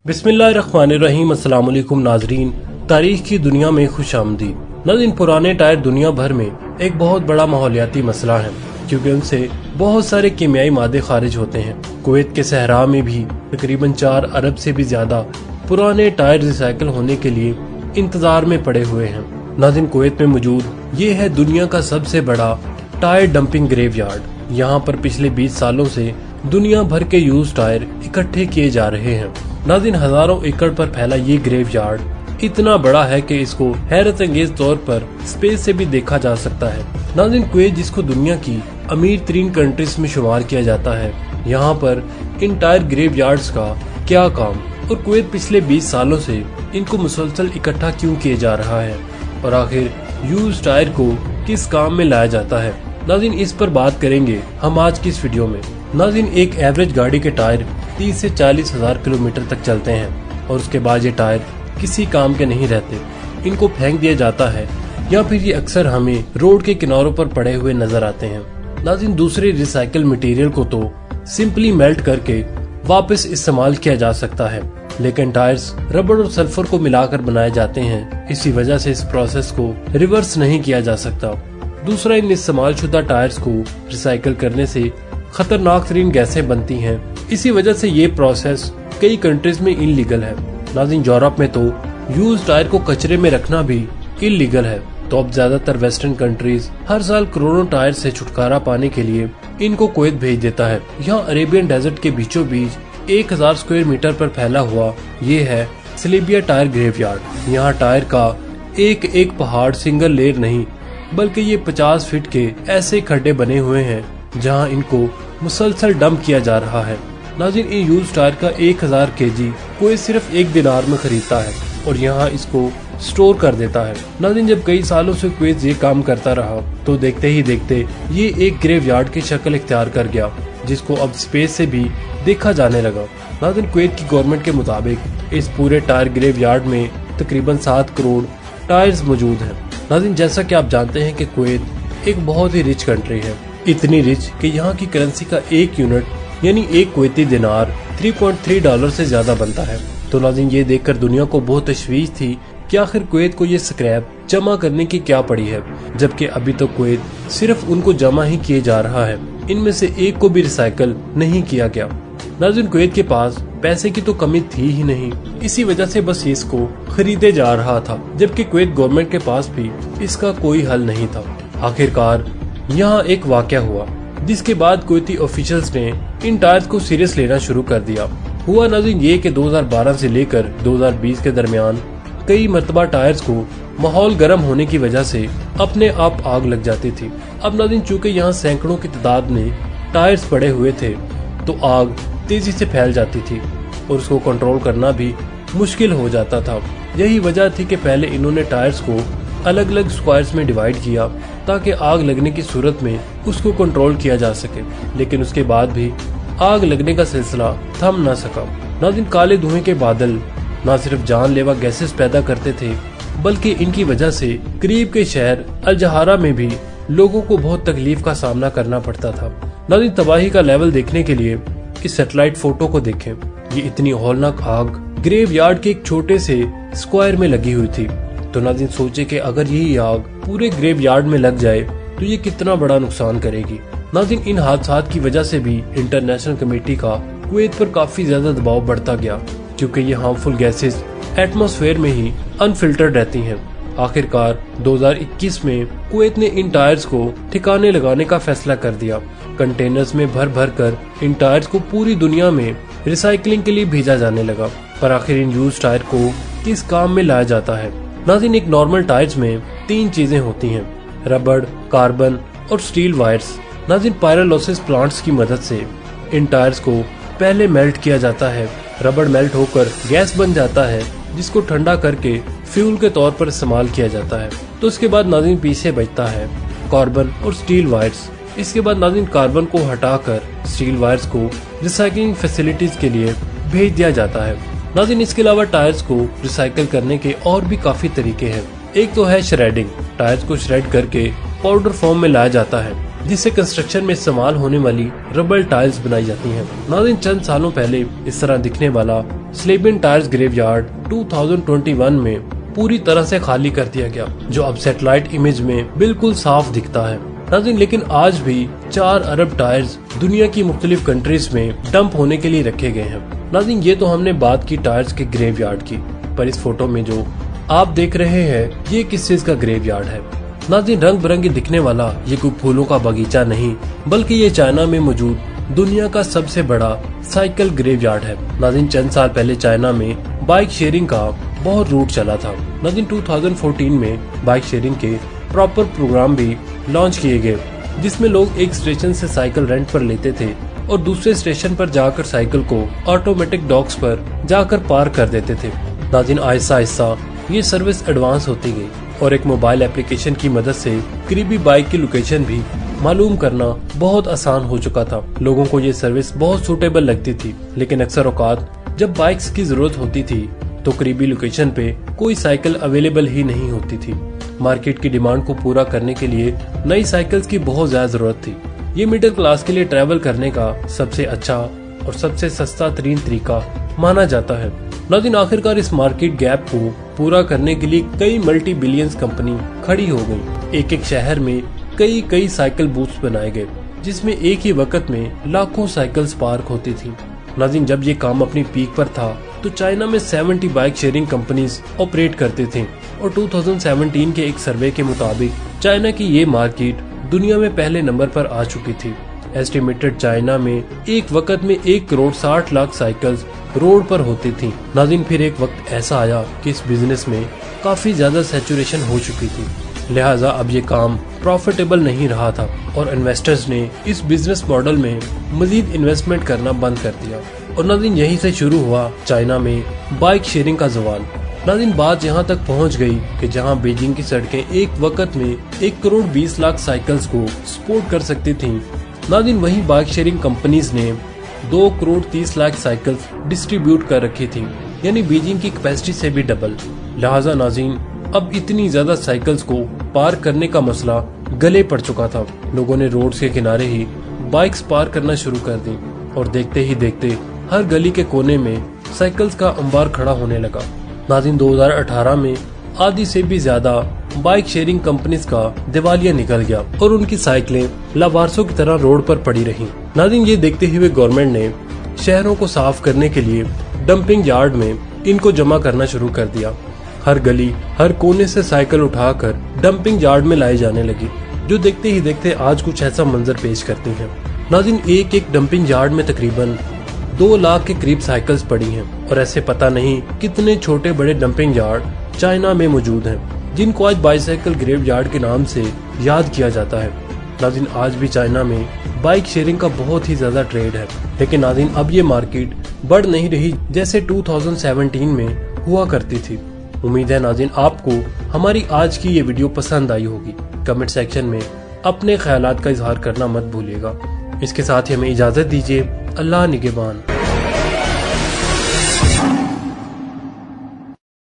बिस्मिल्लाहिर्रहमानिर्रहीम। अस्सलाम वालेकुम नाजरीन, तारीख की दुनिया में खुश आमदीद। नाज़रीन, पुराने टायर दुनिया भर में एक बहुत बड़ा माहौलियाती मसला है क्योंकि उनसे बहुत सारे कीमियाई मादे खारिज होते हैं। कुवैत के सहरा में भी तकरीबन 4 अरब से भी ज्यादा पुराने टायर रिसाइकिल होने के लिए इंतजार में पड़े हुए हैं। नाज़रीन, कुवैत में मौजूद ये है दुनिया का सबसे बड़ा टायर डंपिंग ग्रेवयार्ड। यहाँ पर पिछले 20 सालों से दुनिया भर के यूज टायर इकट्ठे किए जा रहे हैं। नाज़रीन, हजारों एकड़ पर फैला ये ग्रेवयार्ड इतना बड़ा है कि इसको हैरत अंगेज तौर पर स्पेस से भी देखा जा सकता है। नाज़रीन, कुवैत जिसको दुनिया की अमीर तरीन कंट्रीज में शुमार किया जाता है, यहाँ पर इन टायर ग्रेवयार्ड्स का क्या काम और कुवैत पिछले 20 सालों से इनको मुसलसल इकट्ठा क्यों किया जा रहा है और आखिर यूज टायर को किस काम में लाया जाता है। नाज़रीन, इस पर बात करेंगे हम आज की इस वीडियो में। नाज़रीन, एक एवरेज गाड़ी के टायर 30 से 40 हजार किलोमीटर तक चलते हैं और उसके बाद ये टायर किसी काम के नहीं रहते, इनको फेंक दिया जाता है या फिर ये अक्सर हमें रोड के किनारों पर पड़े हुए नजर आते हैं। नाज़रीन, दूसरे रिसाइकल मटेरियल को तो सिंपली मेल्ट करके वापस इस्तेमाल किया जा सकता है, लेकिन टायर्स रबड़ और सल्फर को मिलाकर बनाए जाते हैं। इसी वजह से इस प्रोसेस को रिवर्स नहीं किया जा सकता। दूसरा, इन इस्तेमाल शुदा टायर्स को रिसाइकल करने से खतरनाक तरीन गैसें बनती हैं। इसी वजह से ये प्रोसेस कई कंट्रीज में इलीगल है। नाज़रीन, यूरोप में तो यूज टायर को कचरे में रखना भी इलीगल है। तो अब ज्यादातर वेस्टर्न कंट्रीज हर साल करोड़ों टायर से छुटकारा पाने के लिए इनको कुवैत भेज देता है। यहाँ अरेबियन डेजर्ट के बीचों बीच 1000 स्क्वायर मीटर पर फैला हुआ ये है सलीबिया टायर ग्रेवयार्ड। यहाँ टायर का एक एक पहाड़ सिंगल लेयर नहीं बल्कि ये 50 फीट के ऐसे खड्डे बने हुए हैं जहाँ इनको मुसलसल डंप किया जा रहा है। नाज़रीन, इन यूज टायर का 1000 केजी कोई सिर्फ 1 दिनार में खरीदता है और यहाँ इसको स्टोर कर देता है। नाज़रीन, जब कई सालों से कुवैत ये काम करता रहा तो देखते ही देखते ये एक ग्रेवयार्ड की शक्ल इख्तियार कर गया जिसको अब स्पेस से भी देखा जाने लगा। नाज़रीन, कुवैत की गवर्नमेंट के मुताबिक इस पूरे टायर ग्रेवयार्ड में तकरीबन 7 करोड़ टायर्स मौजूद हैं। नाज़रीन, जैसा कि आप जानते हैं कि कुवैत एक बहुत ही रिच कंट्री है, इतनी रिच कि यहाँ की करेंसी का 1 यूनिट यानी 1 कुवैती दिनार $3.3 से ज्यादा बनता है। तो नाज़रीन, ये देखकर दुनिया को बहुत तशवीश थी कि आखिर कुवैत को ये स्क्रैप जमा करने की क्या पड़ी है, जबकि अभी तो कुवैत सिर्फ उनको जमा ही किए जा रहा है, इनमें से एक को भी रिसाइकल नहीं किया गया। नाज़रीन, कुवैत के पास पैसे की तो कमी थी ही नहीं, इसी वजह से बस इसको खरीदे जा रहा था, जबकि कुवैत गवर्नमेंट के पास भी इसका कोई हल नहीं था। आखिरकार यहाँ एक वाकया हुआ जिसके बाद कुवैती ऑफिशियल्स ने इन टायर्स को सीरियस लेना शुरू कर दिया। हुआ नाज़रीन ये कि 2012 से लेकर 2020 के दरमियान कई मरतबा टायर्स को माहौल गर्म होने की वजह से अपने आप आग लग जाती थी। अब नाज़रीन, चूँकि यहाँ सैकड़ों की तादाद में टायर्स पड़े हुए थे तो आग तेजी से फैल जाती थी और उसको कंट्रोल करना भी मुश्किल हो जाता था। यही वजह थी कि पहले इन्होंने टायर्स को अलग अलग स्क्वायर्स में डिवाइड किया ताकि आग लगने की सूरत में उसको कंट्रोल किया जा सके, लेकिन उसके बाद भी आग लगने का सिलसिला थम न सका। नाज़रीन, काले धुएं के बादल न सिर्फ जानलेवा गैसेस पैदा करते थे बल्कि इनकी वजह से करीब के शहर अल जहारा में भी लोगों को बहुत तकलीफ का सामना करना पड़ता था। नाज़रीन, तबाही का लेवल देखने के लिए इस सैटेलाइट फोटो को देखें। ये इतनी हौलनाक आग ग्रेवयार्ड के एक छोटे से स्क्वायर में लगी हुई थी। तो नाज़रीन, सोचे कि अगर यही आग पूरे ग्रेवयार्ड में लग जाए तो ये कितना बड़ा नुकसान करेगी। नाज़रीन, इन हादसात की वजह से भी इंटरनेशनल कमेटी का कुवैत पर काफी ज्यादा दबाव बढ़ता गया क्योंकि ये हार्मफुल गैसेस एटमॉस्फेयर में ही अनफिल्टर्ड रहती हैं। आखिरकार 2021 में कुवैत ने इन टायर्स को ठिकाने लगाने का फैसला कर दिया। कंटेनर्स में भर भर कर इन टायर्स को पूरी दुनिया में रिसाइकलिंग के लिए भेजा जाने लगा। पर आखिर इन यूज टायर को किस काम में लाया जाता है? नाज़रीन, एक नॉर्मल टायर्स में 3 चीजें होती हैं, रबड़, कार्बन और स्टील वायर्स। नाज़रीन, पायरोलिसिस प्लांट्स की मदद से इन टायर्स को पहले मेल्ट किया जाता है। रबड़ मेल्ट होकर गैस बन जाता है जिसको ठंडा करके फ्यूल के तौर पर इस्तेमाल किया जाता है। तो इसके बाद नाज़रीन पीछे बचता है कार्बन और स्टील वायर्स। इसके बाद नाज़रीन कार्बन को हटाकर स्टील वायर्स को रिसाइकलिंग फैसिलिटीज के लिए भेज दिया जाता है। नाज़रीन, इसके अलावा टायर्स को रिसाइकल करने के और भी काफी तरीके हैं। एक तो है श्रेडिंग। टायर्स को श्रेड करके पाउडर फॉर्म में लाया जाता है जिससे कंस्ट्रक्शन में इस्तेमाल होने वाली रबर टाइल्स बनाई जाती हैं। नाज़रीन, चंद सालों पहले इस तरह दिखने वाला स्लेबियन टायर्स ग्रेवयार्ड 2021 में पूरी तरह से खाली कर दिया गया, जो अब सैटेलाइट इमेज में बिल्कुल साफ दिखता है। नाज़रीन, लेकिन आज भी 4 अरब टायर्स दुनिया की मुख्तलिफ कंट्रीज में डंप होने के लिए रखे गए हैं। नाज़रीन, ये तो हमने बात की टायर्स के ग्रेवयार्ड की, पर इस फोटो में जो आप देख रहे हैं ये किस चीज का ग्रेवयार्ड है। नाज़रीन, रंग बिरंगी दिखने वाला ये कोई फूलों का बगीचा नहीं, बल्कि ये चाइना में मौजूद दुनिया का सबसे बड़ा साइकिल ग्रेवयार्ड है। नाज़रीन, चंद साल पहले चाइना में बाइक शेयरिंग का बहुत रूट चला था। नाज़रीन, 2014 में बाइक शेयरिंग के प्रॉपर प्रोग्राम भी लॉन्च किए गए, जिसमें लोग एक स्टेशन से साइकिल रेंट पर लेते थे और दूसरे स्टेशन पर जाकर साइकिल को ऑटोमेटिक डॉक्स पर जाकर पार्क कर देते थे। नाज़रीन, आहिस्ता आहिस्ता ये सर्विस एडवांस होती गई और एक मोबाइल एप्लीकेशन की मदद से करीबी बाइक की लोकेशन भी मालूम करना बहुत आसान हो चुका था। लोगों को ये सर्विस बहुत सूटेबल लगती थी, लेकिन अक्सर औकात जब बाइक्स की जरूरत होती थी तो करीबी लोकेशन पे कोई साइकिल अवेलेबल ही नहीं होती थी। मार्केट की डिमांड को पूरा करने के लिए नई साइकिल्स की बहुत ज्यादा जरूरत थी। ये मिडिल क्लास के लिए ट्रैवल करने का सबसे अच्छा और सबसे सस्ता तरीन तरीका माना जाता है। नाज़रीन, आखिरकार इस मार्केट गैप को पूरा करने के लिए कई मल्टी बिलियंस कंपनी खड़ी हो गई। एक एक शहर में कई साइकिल बूथ्स बनाए गए, जिसमें एक ही वक्त में लाखों साइकिल्स पार्क होती थी। नाज़रीन, जब ये काम अपनी पीक पर था तो चाइना में 70 बाइक शेयरिंग कंपनीज ऑपरेट करते थे और 2017 के एक सर्वे के मुताबिक चाइना की ये मार्केट दुनिया में पहले नंबर पर आ चुकी थी। एस्टिमेटेड चाइना में एक वक्त में 1 करोड़ 60 लाख साइकिल्स रोड पर होती थी। नाज़रीन, फिर एक वक्त ऐसा आया कि इस बिजनेस में काफी ज्यादा सैचुरेशन हो चुकी थी, लिहाजा अब ये काम प्रॉफिटेबल नहीं रहा था और इन्वेस्टर्स ने इस बिजनेस मॉडल में मजीद इन्वेस्टमेंट करना बंद कर दिया। और नाज़रीन, यहीं से शुरू हुआ चाइना में बाइक शेयरिंग का ज़वाल। नाज़रीन, बात यहाँ तक पहुँच गई कि जहाँ बीजिंग की सड़कें एक वक्त में 1 करोड़ 20 लाख साइकिल्स को सपोर्ट कर सकती थी, नाज़रीन वहीं बाइक शेयरिंग कंपनीज ने 2 करोड़ 30 लाख साइकिल्स डिस्ट्रीब्यूट कर रखी थी, यानी बीजिंग की कैपेसिटी से भी डबल। लिहाजा नाज़रीन, अब इतनी ज्यादा साइकिल्स को पार्क करने का मसला गले पड़ चुका था। लोगों ने रोड्स के किनारे ही बाइक्स पार्क करना शुरू कर दी और देखते ही देखते हर गली के कोने में साइकिल्स का अंबार खड़ा होने लगा। नाज़रीन, 2018 में आधी से भी ज्यादा बाइक शेयरिंग कंपनीज का दिवालिया निकल गया और उनकी साइकिलें लावारसों की तरह रोड पर पड़ी रहीं। नाज़रीन, ये देखते हुए गवर्नमेंट ने शहरों को साफ करने के लिए डंपिंग यार्ड में इनको जमा करना शुरू कर दिया। हर गली हर कोने से साइकिल उठाकर डंपिंग यार्ड में लाई जाने लगी, जो देखते ही देखते आज कुछ ऐसा मंजर पेश करती हैं। नाज़रीन, एक एक डंपिंग यार्ड में तकरीबन 2 लाख के करीब साइकिल्स पड़ी हैं और ऐसे पता नहीं कितने छोटे बड़े डंपिंग यार्ड चाइना में मौजूद हैं, जिनको आज बाइसाइकिल ग्रेवयार्ड के नाम से याद किया जाता है। नाज़रीन, आज भी चाइना में बाइक शेयरिंग का बहुत ही ज्यादा ट्रेड है, लेकिन नाज़रीन अब ये मार्केट बढ़ नहीं रही जैसे 2017 में हुआ करती थी। उम्मीद है नाज़रीन आपको हमारी आज की ये वीडियो पसंद आई होगी। कमेंट सेक्शन में अपने ख्यालात का इजहार करना मत भूलिएगा। इसके साथ ही हमें इजाजत दीजिए। अल्लाह निगहबान।